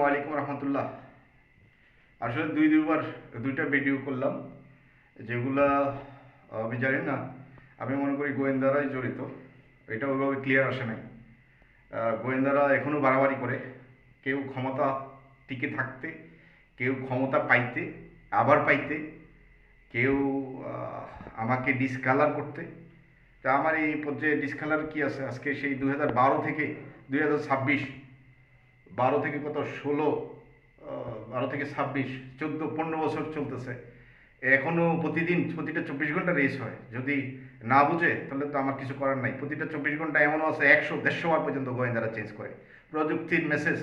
আসসালামু আলাইকুম রহমতুল্লাহ। আসলে দুইবার দুইটা ভিডিও করলাম, যেগুলা আমি জানি না, আমি মনে করি গোয়েন্দারাই জড়িত। এটা ওইভাবে ক্লিয়ার আসে নাই। গোয়েন্দারা এখনও বাড়াবাড়ি করে, কেউ ক্ষমতা টিকে থাকতে, কেউ ক্ষমতা পাইতে আবার পাইতে, কেউ আমাকে ডিসকালার করতে। তা আমার এই পর্যায়ে ডিসকালার কি আছে? আজকে সেই 2012 থেকে 2026, 12 থেকে কত 16, 12 থেকে 26, 14, 15 বছর চলতেছে। এখনও প্রতিদিন প্রতিটা 24 ঘন্টা রেস হয়। যদি না বুঝে তাহলে তো আমার কিছু করার নাই। প্রতিটা 24 ঘন্টা এমনও আছে 100-150 বার পর্যন্ত গোয়েন্দারা চেঞ্জ করে। প্রযুক্তির মেসেজ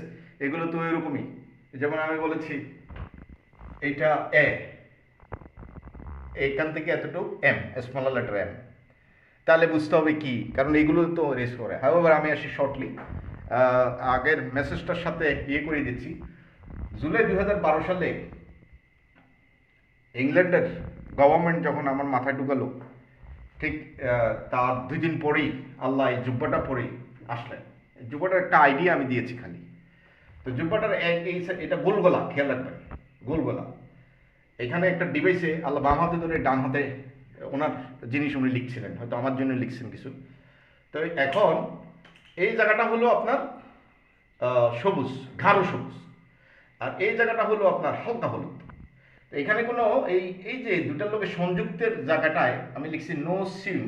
এগুলো তো এরকমই। যেমন আমি বলেছি এইটা এ, এইখান থেকে এতটুকু এম, স্মল লেটার এম, তাহলে বুঝতে হবে কি, কারণ এইগুলো তো রেস করে। হাউএভার আমি আসি শর্টলি, আগের মেসেজটার সাথে ইয়ে করে দিচ্ছি। জুলাই 2012 সালে ইংল্যান্ডের গভর্নমেন্ট যখন আমার মাথায় ঢুকালো, ঠিক তার 2 দিন পরেই আল্লাহ এই জুব্বাটা পরেই আসলেন। জুব্বাটার একটা আইডিয়া আমি দিয়েছি খালি। তো জুব্বাটার এটা গোলগলা, খেয়াল রাখবেন, গোলগলা। এখানে একটা ডিভাইসে আল্লাহ বাম হাতে ধরে ডান হাতে ওনার জিনিস উনি লিখছিলেন, হয়তো আমার জন্য লিখছেন কিছু। তো এখন এই জায়গাটা হলো আপনার সবুজ, গাঢ় সবুজ, আর এই জায়গাটা হলো আপনার হালকা হলুদ। তো এখানে কোনো এই এই যে দুটা লোকের সংযুক্তের জায়গাটায় আমি লিখছি নো সিম,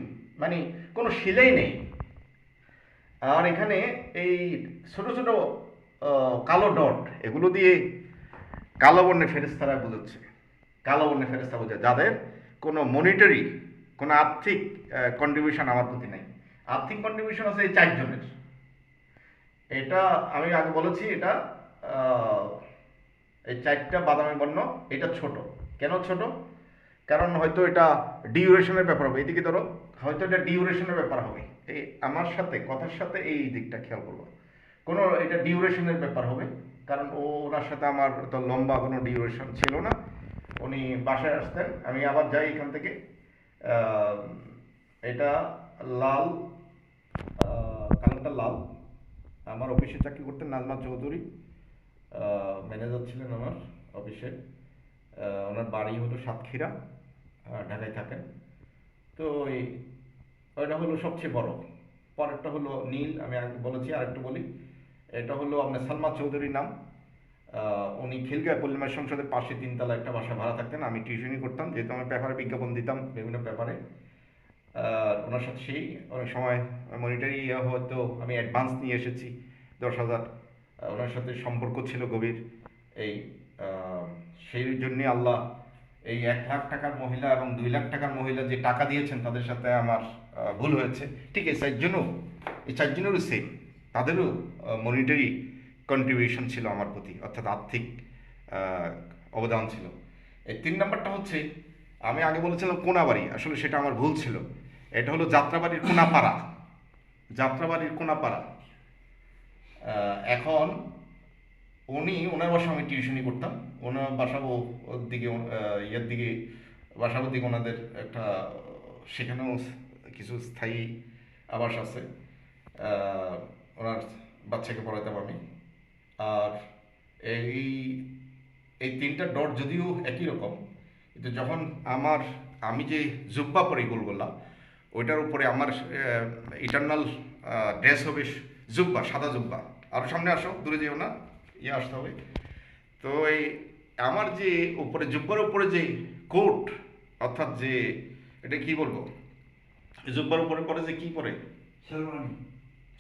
মানে কোনো শিলাই নেই। আর এখানে এই ছোট ছোট কালো ডট, এগুলো দিয়ে কালো বর্ণের ফেরেস্তারা বোঝাচ্ছে। কালো বর্ণের ফেরেস্তা বোঝায় যাদের কোনো মনিটারি, কোনো আর্থিক কন্ট্রিবিউশন আমার প্রতি নাই। আর্থিক কন্ট্রিবিউশন আছে এই 4 জনের। এটা আমি আগে বলেছি, এটা এই 4টা বাদামি বর্ণ। এটা ছোট। কেন ছোট? কারণ হয়তো এটা ডিউরেশনের ব্যাপার হবে। এদিকে ধরো, হয়তো এটা ডিউরেশনের ব্যাপার হবে। এই আমার সাথে কথার সাথে এই দিকটা খেয়াল করবো। কোনো এটা ডিউরেশনের ব্যাপার হবে, কারণ ওনার সাথে আমার তো লম্বা কোনো ডিউরেশন ছিল না। উনি বাসায় আসতেন, আমি আবার যাই এখান থেকে। এটা লাল, কালারটা লাল। আমার অফিসে চাকরি করতেন নাজমা চৌধুরী, ম্যানেজার ছিলেন আমার অফিসে। ওনার বাড়ি হলো সাতক্ষীরা, ঢাকায় থাকেন। তো ওইটা হলো সবচেয়ে বড়। পরেরটা হলো নীল, আমি আগে বলেছি, আরেকটু বলি। এটা হলো আপনার সালমা চৌধুরীর নাম। উনি খিলগাঁও পল্লিমার সংসদের পাশে 3 তলা একটা বাসা ভাড়া থাকতেন। আমি টিউশনই করতাম, যেহেতু আমি পেপারে বিজ্ঞাপন দিতাম বিভিন্ন পেপারে। ওনার সাথে সেই অনেক সময় মনিটারি হয়তো আমি অ্যাডভান্স নিয়ে এসেছি 10,000। ওনার সাথে সম্পর্ক ছিল গভীর। এই সেই জন্যে আল্লাহ এই 1 লাখ টাকার মহিলা এবং 2 লাখ টাকার মহিলা যে টাকা দিয়েছেন, তাদের সাথে আমার ভুল হয়েছে। ঠিক এই 4জনেরও সেম, তাদেরও মনিটারি কন্ট্রিবিউশন ছিল আমার প্রতি, অর্থাৎ আর্থিক অবদান ছিল। এই 3 নম্বরটা হচ্ছে, আমি আগে বলেছিলাম কোনাবাড়ি, আসলে সেটা আমার ভুল ছিল। এটা হলো যাত্রাবাড়ির কোনাপাড়া। যাত্রাবাড়ির কোনাপাড়া। এখন ওনার বাসা আমি টিউশনি করতাম। ওনার বাসা ওর দিকে, ইয়ের দিকে, বাসার দিকে ওনাদের একটা, সেখানেও কিছু স্থায়ী আবাস আছে। ওনার বাচ্চাকে পড়াতাম আমি। আর এই এই 3টা ডট যদিও একই রকম, কিন্তু যখন আমি যে জুব্বা পরি গোলগোলা, ওইটার উপরে আমার ইটারনাল ড্রেস হবে জুব্বা, সাদা জুব্বা। আরও সামনে আসো, দূরে যেও না, আসতে হবে। তো এই আমার যে উপরে জুব্বার উপরে যে কোট, অর্থাৎ যে এটা কি বলবো, জুব্বার উপরে পরে যে কি পরে, শেরওয়ানি,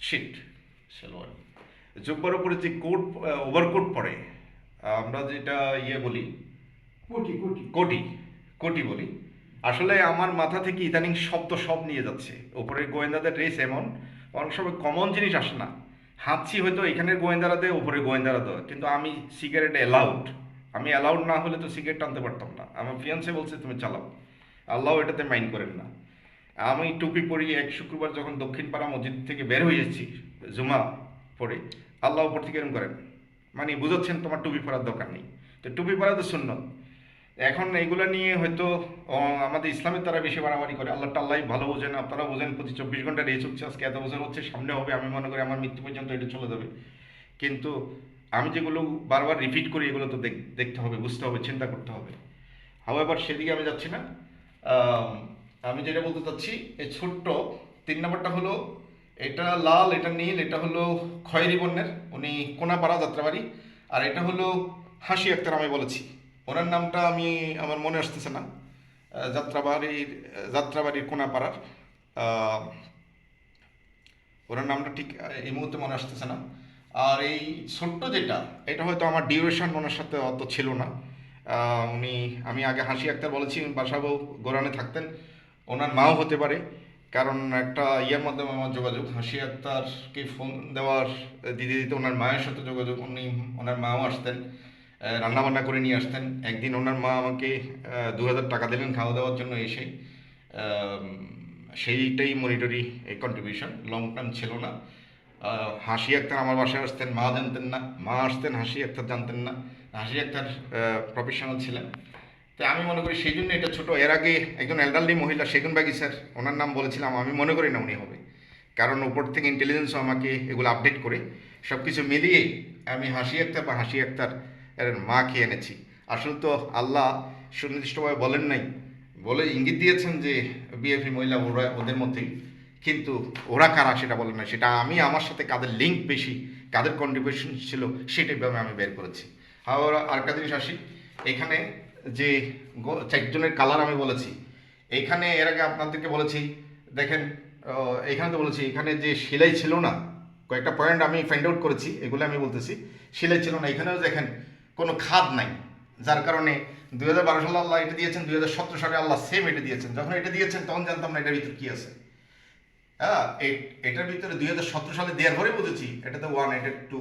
শিট, শেরওয়ানি। জুব্বার উপরে যে কোট, ওভারকোট পরে, আমরা যেটা বলি কোটি, কোটি কোটি কোটি বলি। আসলে আমার মাথা থেকে ইদানিং শব্দ সব নিয়ে যাচ্ছে। উপরে গোয়েন্দাদের ড্রেস এমন, অনেক সময় কমন জিনিস আসে না। হাঁচি হয়তো এখানের গোয়েন্দারা দেয়, উপরে গোয়েন্দারা দেয়, কিন্তু আমি সিগারেট অ্যালাউড। আমি অ্যালাউড না হলে তো সিগারেট টানতে পারতাম না। আমার ফিয়ান্সে বলছে তুমি চালাও, আল্লাহ এটাতে মাইন্ড করেন না। আমি টুপি পরি, এক শুক্রবার যখন দক্ষিণ পাড়া মসজিদ থেকে বের হয়েছি জুমা পরে, আল্লাহ উপর থেকে এরকম করেন, মানে বুঝাচ্ছেন তোমার টুপি পরার দরকার নেই। তো টুপি পরা তো সুন্নত। এখন এইগুলো নিয়ে হয়তো আমাদের ইসলামের তারা বেশি বাড়াবাড়ি করে। আল্লাহ ভালো বোঝেন, আপনারা বোঝেন। প্রতি 24 ঘন্টা রেস হচ্ছে, আজকে এত বছর হচ্ছে, সামনে হবে। আমি মনে করি আমার মৃত্যু পর্যন্ত এটা চলে যাবে। কিন্তু আমি যেগুলো বারবার রিপিট করি এগুলো তো দেখতে হবে, বুঝতে হবে, চিন্তা করতে হবে। হাওয়েভার সেদিকে আমি যাচ্ছি না। আম, আমি যেটা বলতে চাচ্ছি, এই ছোট্ট 3 নম্বরটা হলো, এটা লাল, এটা নীল, এটা হলো খয়েরি বর্ণের, উনি কোনাপাড়া যাত্রাবাড়ি। আর এটা হলো হাসি আক্তার, আমি বলেছি ওনার নামটা আমার মনে আসতেছে না। যাত্রাবাড়ির কোনাপাড়ার, আহ, ওনার নামটা ঠিক এই মুহূর্তে মনে আসতেছে না। আর এই ছোট্ট যেটা, এটা হয়তো আমার ডিউরেশন ওনার সাথে অত ছিল না। আমি আগে হাসি আক্তার বলেছি, বাসাবো গোরানে থাকতেন, ওনার মাও হতে পারে। কারণ একটা ইয়ের মাধ্যমে আমার যোগাযোগ, হাসি আক্তারকে ফোন দেওয়ার দিতে দিতে ওনার মায়ের সাথে যোগাযোগ, ওনার মাও আসতেন, রান্না বান্না করে নিয়ে আসতেন। একদিন ওনার মা আমাকে 2,000 টাকা দিলেন খাওয়া দাওয়ার জন্য এসে। আম, সেইটাই মনিটরি কন্ট্রিবিউশন, লং টার্ম ছিল না। হাসি আক্তার আমার বাসায় আসতেন, মা জানতেন না, মা আসতেন, হাসি আক্তার জানতেন না। হাসি আক্তার প্রফেশনাল ছিলেন। তো আমি মনে করি সেই জন্য এটা ছোট। এর আগে একজন এল্ডারলি মহিলা, সেগুন বাগি স্যার, ওনার নাম বলেছিলাম, আমি মনে করি না উনি হবে। কারণ উপর থেকে ইন্টেলিজেন্সও আমাকে এগুলো আপডেট করে সব কিছু মিলিয়ে আমি হাসি আক্তার বা হাসি আক্তার এর মাকে এনেছি। আসলে তো আল্লাহ সুনির্দিষ্টভাবে বলেন নাই, বলে ইঙ্গিত দিয়েছেন যে বিএফি মহিলা ওরা ওদের মধ্যেই, কিন্তু ওরা কারা সেটা বলেন না। সেটা আমি আমার সাথে কাদের লিঙ্ক বেশি, কাদের কন্ট্রিবিউশন ছিল, সেটাইভাবে আমি বের করেছি। আবার আরেকটা জিনিস আসি, এখানে যে 4 জনের কালার আমি বলেছি, এইখানে এর আগে আপনাদেরকে বলেছি, দেখেন, এখানে তো বলেছি এখানে যে সেলাই ছিল না, কয়েকটা পয়েন্ট আমি ফাইন্ড আউট করেছি, এগুলো আমি বলতেছি। সেলাই ছিল না, এখানেও দেখেন কোনো খাদ নাই, যার কারণে 2012 সালে আল্লাহ এটা দিয়েছেন, 2017 সালে আল্লাহ সেম এটা দিয়েছেন। যখন এটা দিয়েছেন তখন জানতাম না এটার ভিতর কি আছে। হ্যাঁ, এটার ভিতরে 2017 সালে দেওয়ার পরে বুঝেছি এটাতে 1, এটা 2।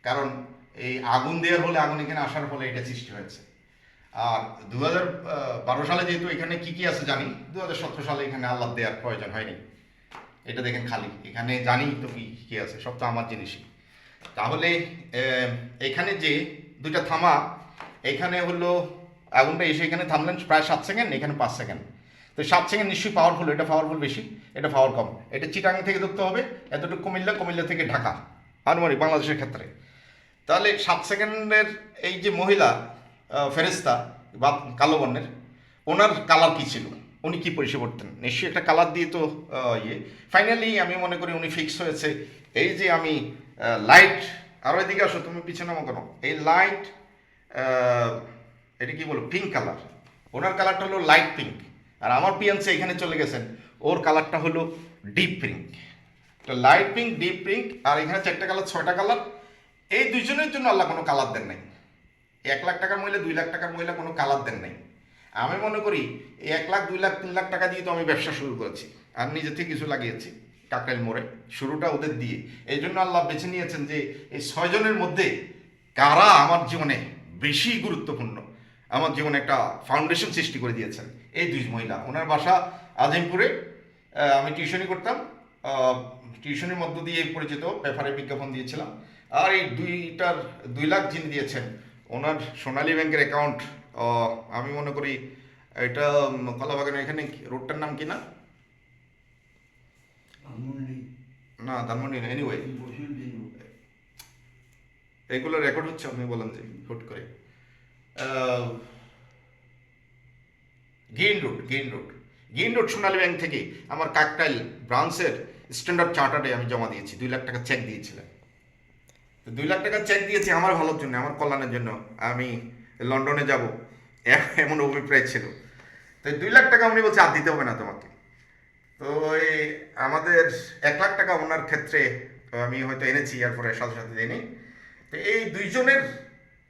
কারণ এই আগুন দেওয়ার হলে, আগুন এখানে আসার ফলে এটা সৃষ্টি হয়েছে। আর 2012 সালে যেহেতু এখানে কি কি আছে জানি, 2017 সালে এখানে আল্লাহ দেওয়ার প্রয়োজন হয়নি। এটা দেখেন খালি, এখানে জানি তো কি কি আছে, সব তো আমার জিনিসই। তাহলে এখানে যে 2টা থামা, এখানে হলো আগুনটা এসে এখানে থামলেন প্রায় 7 সেকেন্ড, এখানে 5 সেকেন্ড। তো 7 সেকেন্ড নিশ্চয়ই পাওয়ারফুল, এটা পাওয়ারফুল বেশি, এটা পাওয়ার কম। এটা চিটাং থেকে ধরতে হবে, এতটুকু কুমিল্লা, কুমিল্লা থেকে ঢাকা, আনুমানিক বাংলাদেশের ক্ষেত্রে। তাহলে 7 সেকেন্ডের এই যে মহিলা ফেরেস্তা বা কালো বর্ণের, ওনার কালার কি ছিল, উনি কি পরিষেবা করতেন, নিশ্চয়ই একটা কালার দিয়ে তো ফাইনালি আমি মনে করি উনি ফিক্স হয়েছে। এই যে আমি লাইট, আরও এদিকে আসো, তুমি পিছনে নামো কেন, এই লাইট, এটা কি বলো, পিঙ্ক কালার, ওনার কালারটা হলো লাইট পিঙ্ক। আর আমার পিয়ান্সে এখানে চলে গেছেন, ওর কালারটা হলো ডিপ পিঙ্ক। তো লাইট পিঙ্ক, ডিপ পিঙ্ক, আর এখানে 4টা কালার, 6টা কালার। এই 2জনের জন্য আল্লাহ কোনো কালার দেন নাই। 1 লাখ টাকার মহিলা, 2 লাখ টাকার মহিলা কোনো কালার দেন নাই। আমি মনে করি এই 1 লাখ, 2 লাখ, 3 লাখ টাকা দিয়ে তো আমি ব্যবসা শুরু করেছি, আর নিজে থেকে কিছু লাগিয়েছি কাকরাইল মোড়ে, শুরুটা ওদের দিয়ে। এই জন্য আল্লাহ বেছে নিয়েছেন যে এই 6 জনের মধ্যে কারা আমার জীবনে বেশি গুরুত্বপূর্ণ, আমার জীবনে একটা ফাউন্ডেশন সৃষ্টি করে দিয়েছেন। এই 2 মহিলা, ওনার বাসা আজিমপুরে। আমি টিউশনি করতাম, টিউশনের মধ্য দিয়ে পরিচিত, পেপারে বিজ্ঞাপন দিয়েছিলাম। আর এই 2 লাখ যিনি দিয়েছেন, ওনার সোনালী ব্যাংকের অ্যাকাউন্ট, আমি মনে করি এটা কলাবাগানের এখানে, রোডটার নাম কি না, না ধানমন্ডি না, এনিওয়ে এগুলো রেকর্ড হচ্ছে, আপনি বলেন যে হুট করে গ্রিন রোড সোনালী ব্যাংক থেকে আমার কাকটাইল ব্রাঞ্চের স্ট্যান্ডার্ড চার্টার্ডে আমি জমা দিয়েছি, 2 লাখ টাকা চেক দিয়েছিলেন। তো 2 লাখ টাকা চেক দিয়েছি আমার ভালোর জন্য, আমার কল্যাণের জন্য, আমি লন্ডনে যাব এমন অভিপ্রায় ছিল। তো 2 লাখ টাকা উনি বলছে আর দিতে হবে না তোমাকে। তো এই আমাদের 1 লাখ টাকা ওনার ক্ষেত্রে আমি হয়তো এনেছি, এরপরে সাথে সাথে দিইনি। তো এই 2 জনের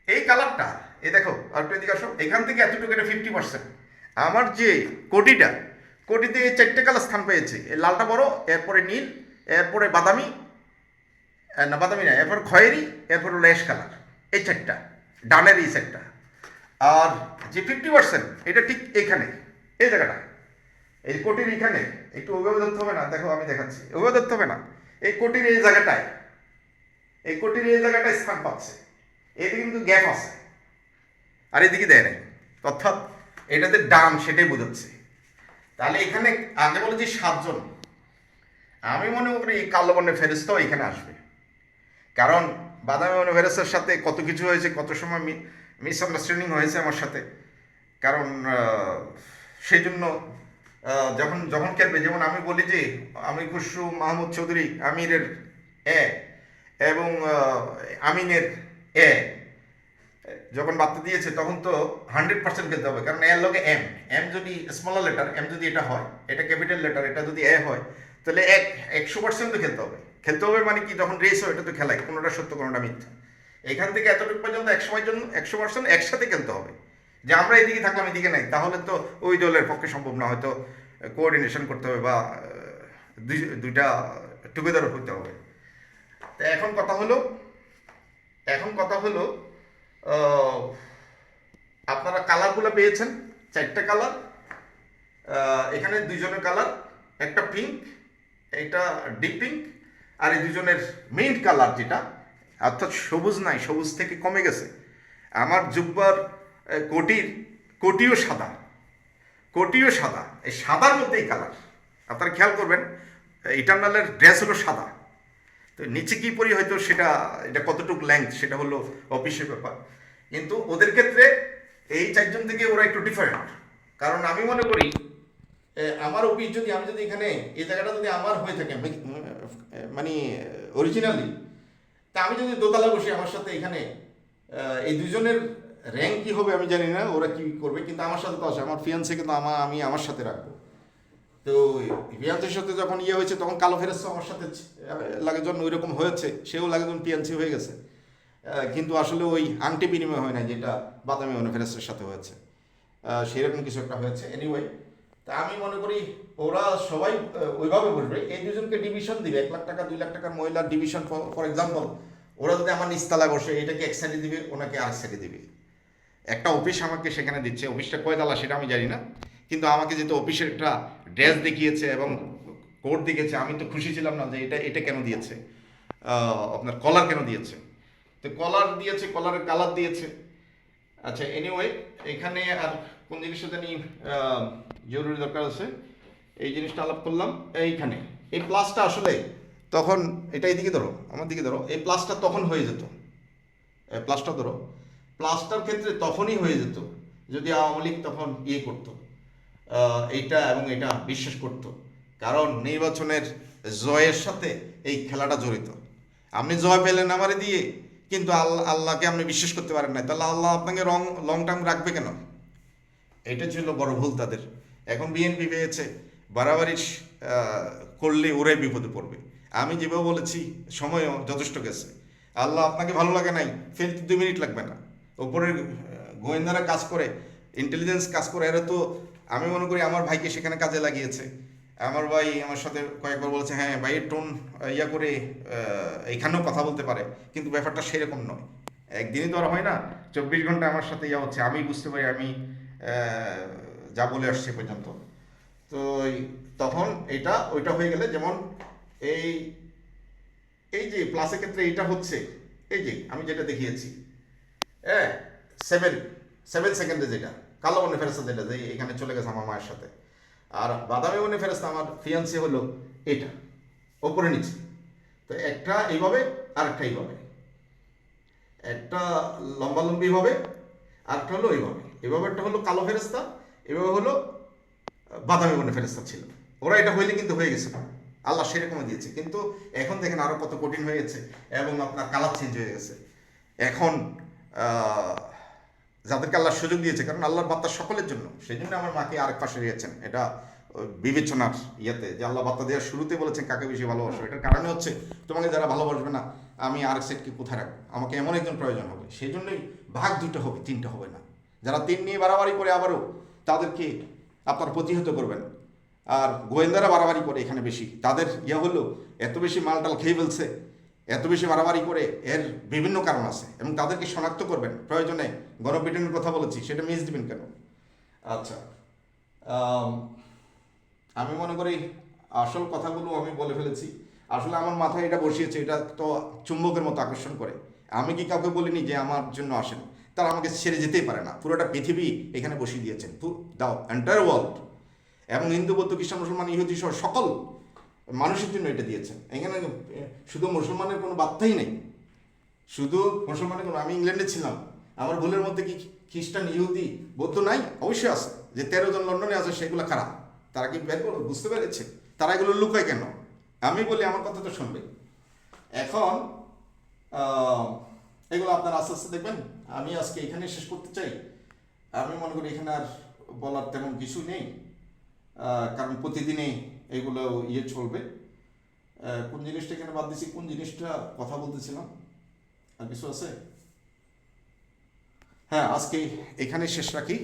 এই কালারটা, এই দেখো, আর একটু এদিকে আসো, এখান থেকে এতটুকু, এটা 50%। আমার যে কোটিতে এই 4টে কালার স্থান পেয়েছে, এই লালটা বড়, এরপরে নীল, এরপরে বাদামি, না বাদামি না, এরপর খয়েরি, এরপর হলো অ্যাশ কালার, এই 4টা ডানের এই সেটটা। আর যে 50% এটা ঠিক এখানে, এই জায়গাটা, এই কোটির এখানে, একটু ওইভাবে ধরতে হবে না, দেখো আমি দেখাচ্ছি, ওইভাবে ধরতে হবে না, এই কোটির এই জায়গাটায়, এই কোটির এই জায়গাটায় স্থান পাচ্ছে, এতে কিন্তু গ্যাপ আছে, আর এদিকে দেয় নাই, অর্থাৎ এটাতে ডান, সেটাই বোঝাচ্ছে। তাহলে এখানে আগে বলেছি 7 জন, আমি মনে করি এই কালো বর্ণের ফেরেশতাও এখানে আসবে। কারণ বাদামি ইউনিভার্সের সাথে কত কিছু হয়েছে, কত সময় মিসআন্ডারস্ট্যান্ডিং হয়েছে আমার সাথে। কারণ সেই জন্য যখন যখন খেলবে, যেমন আমি বলি যে আমি খুশরু মাহমুদ চৌধুরী আমিরের এ এবং আমিনের এ যখন বার্তা দিয়েছে তখন তো 100% খেলতে হবে, কারণ এর লগে এম, এম যদি স্মলার লেটার, এম যদি এটা হয়, এটা ক্যাপিটাল লেটার, এটা যদি এ হয়, তাহলে 100% তো খেলতে হবে। খেলতে হবে মানে কি, যখন রেস হয় এটা তো খেলাই, কোনোটা সত্য কোনোটা মিথ্যা। এখান থেকে এতটুকু পর্যন্ত 100% একসাথে খেলতে হবে। যে আমরা এদিকে থাকলাম এদিকে নাই, তাহলে তো ওই দলের পক্ষে সম্ভব না, হয়তো কোঅর্ডিনেশন করতে হবে বা দুইটা টুগেদার হতে হবে। তো এখন কথা হলো আহ, আপনারা কালারগুলো পেয়েছেন, 4টা কালার। এখানে দুইজনের কালার, একটা পিঙ্ক, এটা ডিপ পিঙ্ক, আর এই দুজনের মেইন কালার যেটা, অর্থাৎ সবুজ নাই, সবুজ থেকে কমে গেছে। আমার জুব্বার কোটির কোটিও সাদা, কোটিও সাদা, এই সাদার মধ্যেই কালার। আপনারা খেয়াল করবেন, ইটারনালের ড্রেস হলো সাদা, তো নিচে কি পরি হয়তো সেটা, এটা কতটুকু লেংথ সেটা হলো অফিসের ব্যাপার। কিন্তু ওদের ক্ষেত্রে এই 4জন থেকে ওরা একটু ডিফারেন্ট। কারণ আমি মনে করি আমার অফিস যদি, আমি যদি এখানে এই জায়গাটা যদি আমার হয়ে থাকে মানে অরিজিনালি, তা আমি যদি দোতলা বসি, আমার সাথে এখানে এই দুজনের র্যাঙ্ক কি হবে আমি জানি না, ওরা কি করবে, কিন্তু আমার সাথে তো আসে, আমার ফিয়ান্সে কিন্তু আমি আমার সাথে রাখবো। তো ফিয়ান্সের সাথে যখন ইয়ে হয়েছে, তখন কালো ফেরেস্তা আমার সাথে লাগার জন্য ওই রকম হয়েছে, সেও লাগার জন্য পিয়ান্সি হয়ে গেছে। কিন্তু আসলে ওই আংটি বিনিময় হয় না যেটা বাদামি ফেরেস্তার সাথে হয়েছে, সেরকম কিছু একটা হয়েছে। এনিওয়ে, তা আমি মনে করি ওরা সবাই ওইভাবে বসবে, এই দুজনকে ডিভিশন দিবে, 1 লাখ টাকা 2 লাখ টাকার মহিলার ডিভিশন ফর এক্সাম্পল। ওরা যদি আমার নিচতলায় বসে, এটাকে এক সাইডে দিবে, ওনাকে আরেক সাইডে দিবে। একটা অফিস আমাকে সেখানে দিচ্ছে, অফিসটা কয় তালা সেটা আমি জানি না, কিন্তু আমাকে যেহেতু অফিসের একটা ড্রেস দেখিয়েছে এবং কোড দেখিয়েছে, আমি তো খুশি ছিলাম না যে এটা এটা কেন দিয়েছে, আপনার কলার কেন দিয়েছে। তো কলার দিয়েছে, কলারের কালার দিয়েছে। আচ্ছা, এনিওয়ে, এখানে আর কোন জিনিসটা জানি জরুরি দরকার আছে, এই জিনিসটা আলাপ করলাম। এইখানে এই প্লাসটা আসলে তখন, এটা এইদিকে ধরো, আমার দিকে ধরো, এই প্লাসটা তখন হয়ে যেত, প্লাসটা ধরো, প্লাসটার ক্ষেত্রে তখনই হয়ে যেত যদি আওয়ামী লীগ তখন ইয়ে করতো, এইটা এবং এটা বিশ্বাস করতো। কারণ নির্বাচনের জয়ের সাথে এই খেলাটা জড়িত। আপনি জয় পেলেন আমারে দিয়ে, কিন্তু আল্লাহকে আপনি বিশ্বাস করতে পারেন না, তাহলে আল্লাহ আপনাকে লং টার্ম রাখবে কেন? এটা ছিল বড় ভুল তাদের। এখন বিএনপি পেয়েছে, বাড়াবাড়ি করলে ওরাই বিপদে পড়বে। আমি যেভাবে বলেছি, সময়ও যথেষ্ট গেছে। আল্লাহ আপনাকে ভালো লাগে নাই, ফেলতে 2 মিনিট লাগবে না। ওপরের গোয়েন্দারা কাজ করে, ইন্টেলিজেন্স কাজ করে, এরা তো, আমি মনে করি আমার ভাইকে সেখানে কাজে লাগিয়েছে। আমার ভাই আমার সাথে কয়েকবার বলেছে, হ্যাঁ ভাইয়ের টোন ইয়া করে এখানেও কথা বলতে পারে, কিন্তু ব্যাপারটা সেরকম নয়। একদিনই তো আর হয় না, 24 ঘন্টা আমার সাথে ইয়া হচ্ছে, আমি বুঝতে পারি আমি যা বলে আসছে পর্যন্ত। তো তখন এটা ওইটা হয়ে গেলে, যেমন এই এই যে প্লাসের ক্ষেত্রে এইটা হচ্ছে, এই যে আমি যেটা দেখিয়েছি, হ্যাঁ, 7 সেকেন্ডে যেটা কালো বনে ফেরস্তা, যেটা যে এখানে চলে গেছে আমার মায়ের সাথে, আর বাদামি বনে ফেরস্তা আমার ফিয়ান্সি হলো এটা, ওপরে নিচে। তো একটা এইভাবে আর একটা এইভাবে, একটা লম্বালম্বি হবে, আরেকটা হলো এইভাবে, এভাবে একটা হলো কালো ফেরেস্তা, এভাবে হলো বাদামি বর্ণের ফেরেস্তা ছিল। ওরা এটা হইলে কিন্তু হয়ে গেছে, আল্লাহ সেরকমই দিয়েছে। কিন্তু এখন দেখেন আরো কত কঠিন হয়ে গেছে এবং আপনার কালার চেঞ্জ হয়ে গেছে। এখন যাদেরকে আল্লাহ সুযোগ দিয়েছে, কারণ আল্লাহর বার্তা সকলের জন্য, সেই জন্য আমার মাকে আরেক পাশে রেখেছেন, এটা বিবেচনার ইয়েতে, যে আল্লাহ বার্তা দেওয়ার শুরুতে বলেছেন কাকে বেশি ভালোবাসো। এটার কারণে হচ্ছে তোমাকে যারা ভালোবাসবে না, আমি আরেক সেটকে কোথায় রাখবো, আমাকে এমন একজন প্রয়োজন হবে। সেই জন্যই ভাগ 2টা হবে, 3টা হবে না। যারা 3 নিয়ে বাড়াবাড়ি করে আবারও তাদেরকে আপনার প্রতিহত করবেন। আর গোয়েন্দারা বাড়াবাড়ি করে এখানে বেশি, তাদের ইয়ে হলো এত বেশি মালটাল খেয়ে ফেলছে, এত বেশি বাড়াবাড়ি করে, এর বিভিন্ন কারণ আছে এবং তাদেরকে শনাক্ত করবেন। প্রয়োজনে গণপিটুনির কথা বলেছি, সেটা মিস দিবেন কেন? আচ্ছা, আমি মনে করি আসল কথাগুলো আমি বলে ফেলেছি। আসলে আমার মাথায় এটা বসিয়েছে, এটা তো চুম্বকের মতো আকর্ষণ করে। আমি কি কাউকে বলিনি যে আমার জন্য আসেন, তারা আমাকে ছেড়ে যেতেই পারে না। পুরোটা পৃথিবী এখানে বসিয়ে দিয়েছেন, দ্য এন্টায়ার ওয়ার্ল্ড, এবং হিন্দু বৌদ্ধ খ্রিস্টান মুসলমান ইহুদি সহ সকল মানুষের জন্য এটা দিয়েছেন। এখানে শুধু মুসলমানের কোনো বার্তাই নেই, শুধু মুসলমানের কোনো, আমি ইংল্যান্ডে ছিলাম, আমার ভুলের মধ্যে কি খ্রিস্টান ইহুদি বৌদ্ধ নাই? অবশ্যই আছে। যে 13 জন লন্ডনে আছে সেগুলো খারাপ, তারা কি বের করো বুঝতে পেরেছে? তারা এগুলো লুকায় কেন? আমি বলি, আমার কথা তো শুনবে। এখন আহ, এগুলো আপনারা আস্তে আস্তে দেখবেন। আমি আজকে এখানে শেষ করতে চাই। আমি মনে করি এখানে আর বলার তেমন কিছু নেই, কারণ প্রতিদিনই এগুলো চলবে। কোন জিনিসটা এখানে বাদ দিছি, কোন জিনিসটা কথা বলতেছিলাম, আর কিছু আছে? হ্যাঁ, আজকে এখানে শেষ রাখি।